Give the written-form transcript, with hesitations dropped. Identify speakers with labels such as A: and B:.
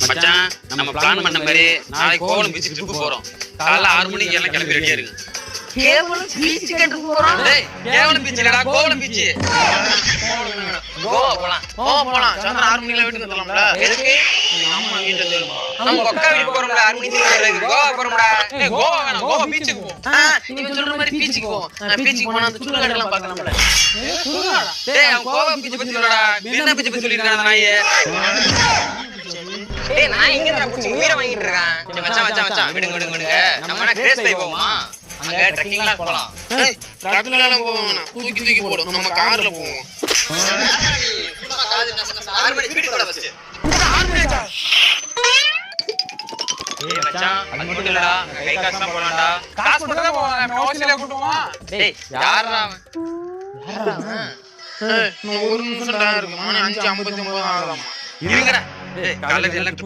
A: மச்சான் நம்ம பிளான் பண்ண மாதிரி நாளைக்கு கோவலம் பீச் ட்ரிப் போறோம். காலைல 6 மணிக்கு எல்லாம் கிளம்பி ரெடியா இருக்கு.
B: கேவலம் பீச் கேட்டு போறோம்.
A: டேய் கேவலம் பீச் இல்லடா, கோவலம் பீச்.
B: கோவா போலாம்.
A: போலாம். சாயந்தரம் 6 மணிக்கு வீட்டுக்கு வரலாம்ல. எதுக்கு? அம்மா வீட்ல சொல்லுமா. நம்ம அக்கா வீட்டுக்கு போறோம்ல 6 மணிக்கு வரதுக்கு. கோவா போறோம்டா. ஏய் கோவா வேணாம், கோவா பீச்சுக்கு போ.
B: நீங்க சொல்ற மாதிரி பீச்சுக்கு போவோம்.
A: பீச்சுக்கு போனா அந்த சுடுகாடு எல்லாம் பார்க்கலாம்ல. டேய் அவன் கோவா பீச் பத்தி சொல்லடா. என்ன பீச் பத்தி சொல்லிருக்கான் அந்த நாயே.
B: டேய் நான் இங்க தான் புடிச்சு உயிரை வாங்கிட்டு இருக்கேன்.
A: மச்சான் விடுங்க. நம்ம கிரேஸ் பை போவோமா? அங்க ட்ரெக்கிங்லாம் போலாம்.
C: ஏய் ட்ரக்லலாம் போவோம் வேணாம். தூக்கி போடும். நம்ம கார்ல போவோம்.
A: 6 மணி ஸ்பீட் கூட ஃபர்ஸ்ட். ஏய் மச்சான் அது மட்டும் இல்லடா, கை காசுலாம் போலாம்டா.
C: காசு போட்டா போவோம். நம்ம ஹோஸ்டல்ல கூட்டுவோமா?
A: டேய் யாரா அவன்?
C: ஏய் இன்னும் 1 நிமிஷம் தான் இருக்கு. மணி 5:59 ஆகுதாமா.
A: இருங்கடா. டேய் காலேஜ் எல்லாம்